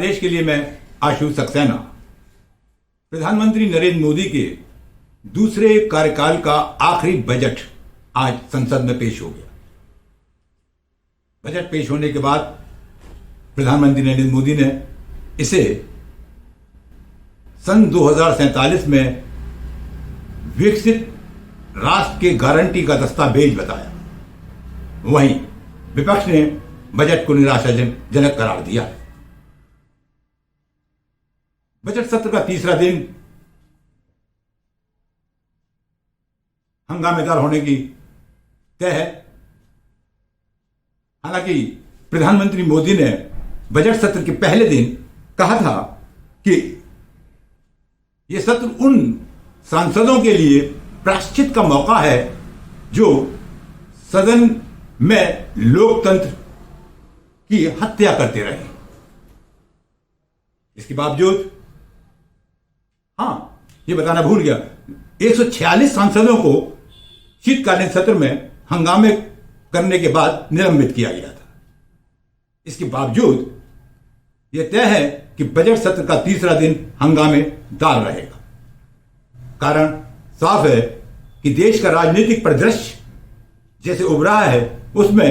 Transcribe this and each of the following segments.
प्रदेश के लिए मैं आशु सक्सेना। प्रधानमंत्री नरेंद्र मोदी के दूसरे कार्यकाल का आखिरी बजट आज संसद में पेश हो गया। बजट पेश होने के बाद प्रधानमंत्री नरेंद्र मोदी ने इसे सन 2047 में विकसित राष्ट्र के गारंटी का दस्तावेज बताया। वहीं विपक्ष ने बजट को निराशाजनक करार दिया। बजट सत्र का तीसरा दिन हंगामेदार होने की तय है। हालांकि प्रधानमंत्री मोदी ने बजट सत्र के पहले दिन कहा था कि यह सत्र उन सांसदों के लिए प्रायश्चित का मौका है जो सदन में लोकतंत्र की हत्या करते रहे। इसके बावजूद ये बताना भूल गया, 146 सांसदों को शीतकालीन सत्र में हंगामे करने के बाद निलंबित किया गया था। इसके बावजूद यह तय है कि बजट सत्र का तीसरा दिन हंगामेदार रहेगा। कारण साफ है कि देश का राजनीतिक परिदृश्य जैसे उभरा है, उसमें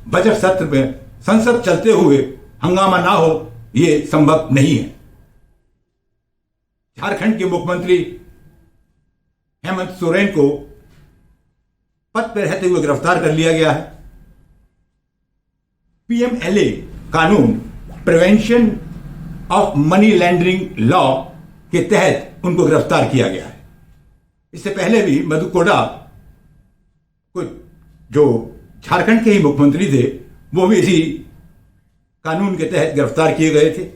बजट सत्र में संसद चलते हुए हंगामा ना हो यह संभव नहीं है। झारखंड के मुख्यमंत्री हेमंत सोरेन को पद पर रहते हुए गिरफ्तार कर लिया गया है। पीएमएलए कानून प्रिवेंशन ऑफ मनी लैंडरिंग लॉ के तहत उनको गिरफ्तार किया गया है। इससे पहले भी मधु कोड़ा जो झारखंड के ही मुख्यमंत्री थे, वो भी इसी कानून के तहत गिरफ्तार किए गए थे।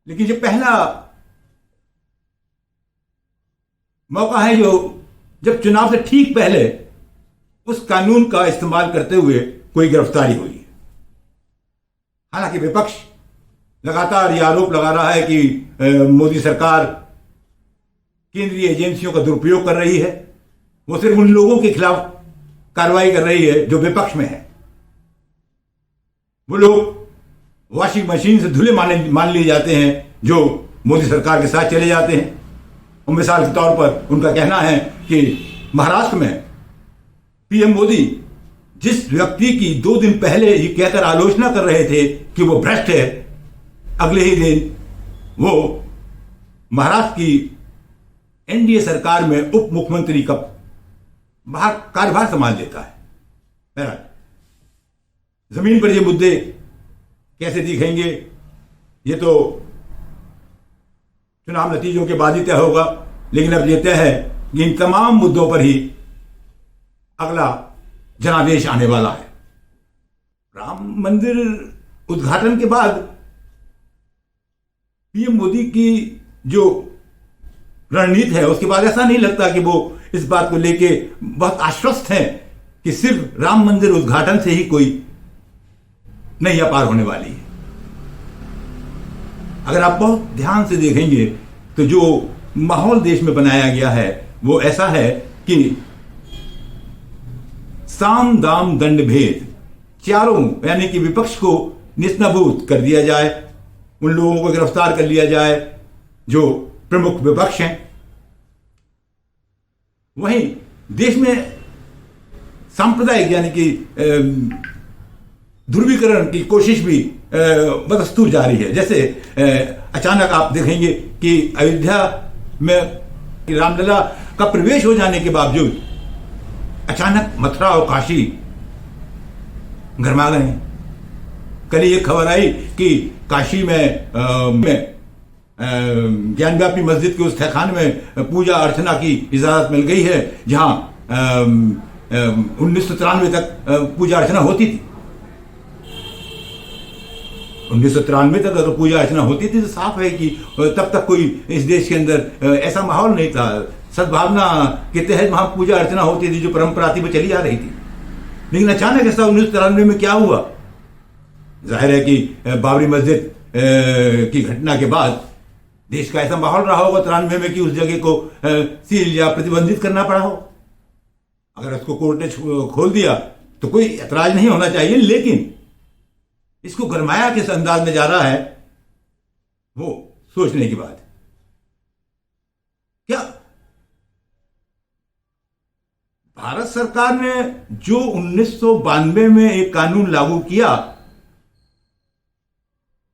लेकिन ये पहला मौका है जो जब चुनाव से ठीक पहले उस कानून का इस्तेमाल करते हुए कोई गिरफ्तारी हुई है। हालांकि विपक्ष लगातार यह आरोप लगा रहा है कि मोदी सरकार केंद्रीय एजेंसियों का दुरुपयोग कर रही है। वो सिर्फ उन लोगों के खिलाफ कार्रवाई कर रही है जो विपक्ष में है। वो लोग वॉशिंग मशीन से धुले मान लिए जाते हैं जो मोदी सरकार के साथ चले जाते हैं। और मिसाल के तौर पर उनका कहना है कि महाराष्ट्र में पीएम मोदी जिस व्यक्ति की 2 दिन पहले ये कहकर आलोचना कर रहे थे कि वो भ्रष्ट है, अगले ही दिन वो महाराष्ट्र की एनडीए सरकार में उप मुख्यमंत्री का कार्यभार संभाल लेता है। जमीन पर ये मुद्दे कैसे दिखेंगे ये तो चुनाव नतीजों के बाद ही तय होगा। लेकिन अब यह तय है कि इन तमाम मुद्दों पर ही अगला जनादेश आने वाला है। राम मंदिर उद्घाटन के बाद पीएम मोदी की जो रणनीति है, उसके बाद ऐसा नहीं लगता कि वो इस बात को लेके बहुत आश्वस्त हैं कि सिर्फ राम मंदिर उद्घाटन से ही कोई नैया पार होने वाली है। अगर आप बहुत ध्यान से देखेंगे तो जो माहौल देश में बनाया गया है वो ऐसा है कि साम दाम दंड भेद, चारों यानी कि विपक्ष को निस्नाबूद कर दिया जाए, उन लोगों को गिरफ्तार कर लिया जाए जो प्रमुख विपक्ष हैं। वहीं देश में सांप्रदायिक यानी कि ध्रुवीकरण की कोशिश भी बदस्तूर जारी है। जैसे अचानक आप देखेंगे कि अयोध्या में रामलला का प्रवेश हो जाने के बावजूद अचानक मथुरा और काशी गरमा गए। कल ये खबर आई कि काशी में ज्ञानव्यापी मस्जिद के उस तहखाने में पूजा अर्चना की इजाजत मिल गई है, जहां 1993 तक पूजा अर्चना होती थी। 1993 तक अगर पूजा अर्चना होती थी तो साफ है कि तब तक कोई इस देश के अंदर ऐसा माहौल नहीं था। सद्भावना के तहत वहां पूजा अर्चना होती थी, जो परंपरा थी वो चली आ रही थी। लेकिन अचानक ऐसा 1993 में क्या हुआ? जाहिर है कि बाबरी मस्जिद की घटना के बाद देश का ऐसा माहौल रहा होगा 93 में कि उस जगह को सील या प्रतिबंधित करना पड़ा हो। अगर उसको कोर्ट ने खोल दिया तो कोई ऐतराज नहीं होना चाहिए, लेकिन इसको गरमाया किस अंदाज में जा रहा है, वो सोचने की बात है। क्या भारत सरकार ने जो 1992 में एक कानून लागू किया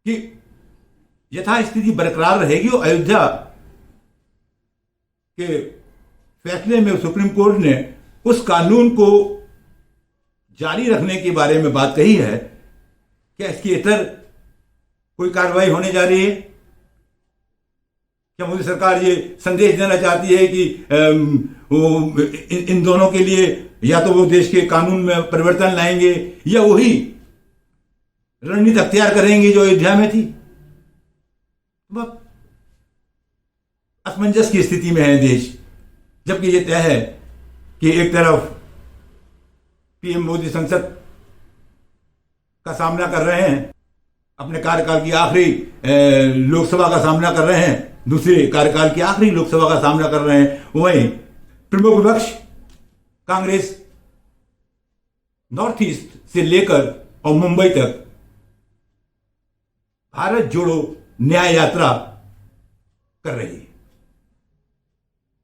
कि यथास्थिति बरकरार रहेगी, और अयोध्या के फैसले में सुप्रीम कोर्ट ने उस कानून को जारी रखने के बारे में बात कही है, क्या इसके इतर कोई कार्रवाई होने जा रही है? क्या मोदी सरकार ये संदेश देना चाहती है कि इन दोनों के लिए या तो वो देश के कानून में परिवर्तन लाएंगे या वही रणनीति अख्तियार करेंगे जो अयोध्या में थी? असमंजस की स्थिति में है देश, जबकि यह तय है कि एक तरफ पीएम मोदी संसद का सामना कर रहे हैं, अपने कार्यकाल की आखिरी लोकसभा का सामना कर रहे हैं, दूसरे कार्यकाल की आखिरी लोकसभा का सामना कर रहे हैं। वहीं प्रमुख विपक्ष कांग्रेस नॉर्थ ईस्ट से लेकर और मुंबई तक भारत जोड़ो न्याय यात्रा कर रही है।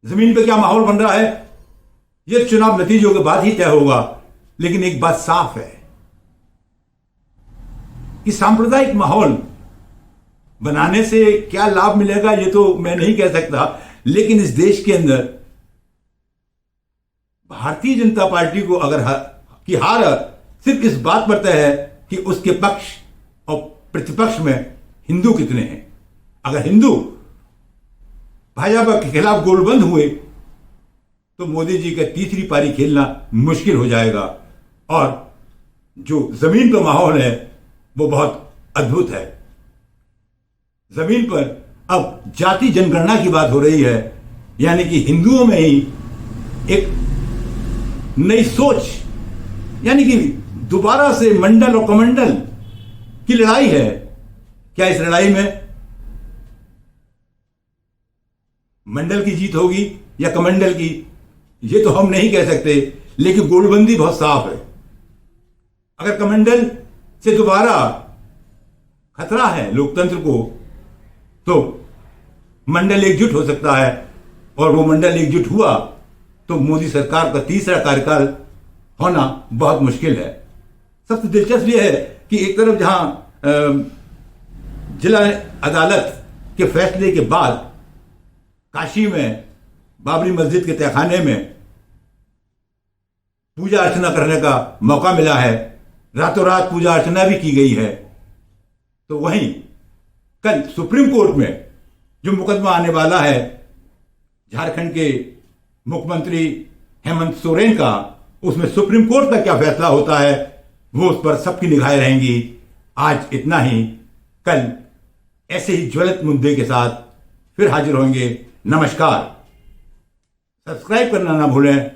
जमीन पे क्या माहौल बन रहा है, यह चुनाव नतीजों के बाद ही तय होगा। लेकिन एक बात साफ है कि सांप्रदायिक माहौल बनाने से क्या लाभ मिलेगा ये तो मैं नहीं कह सकता, लेकिन इस देश के अंदर भारतीय जनता पार्टी को अगर की हार सिर्फ इस बात पर तय है कि उसके पक्ष और प्रतिपक्ष में हिंदू कितने हैं। अगर हिंदू भाजपा के खिलाफ गोलबंद हुए तो मोदी जी का तीसरी पारी खेलना मुश्किल हो जाएगा। और जो जमीन पर माहौल है वो बहुत अद्भुत है। जमीन पर अब जाति जनगणना की बात हो रही है, यानी कि हिंदुओं में ही एक नई सोच, यानी कि दोबारा से मंडल और कमंडल की लड़ाई है। क्या इस लड़ाई में मंडल की जीत होगी या कमंडल की, ये तो हम नहीं कह सकते, लेकिन गोलबंदी बहुत साफ है। अगर कमंडल से दोबारा खतरा है लोकतंत्र को, तो मंडल एकजुट हो सकता है, और वो मंडल एकजुट हुआ तो मोदी सरकार का तीसरा कार्यकाल होना बहुत मुश्किल है। सबसे दिलचस्प यह है कि एक तरफ जहां जिला अदालत के फैसले के बाद काशी में बाबरी मस्जिद के तहखाने में पूजा अर्चना करने का मौका मिला है, रातों रात पूजा अर्चना भी की गई है, तो वहीं कल सुप्रीम कोर्ट में जो मुकदमा आने वाला है झारखंड के मुख्यमंत्री हेमंत सोरेन का, उसमें सुप्रीम कोर्ट का क्या फैसला होता है वो उस पर सबकी निगाहें रहेंगी। आज इतना ही, कल ऐसे ही ज्वलित मुद्दे के साथ फिर हाजिर होंगे। नमस्कार। सब्सक्राइब करना ना भूलें।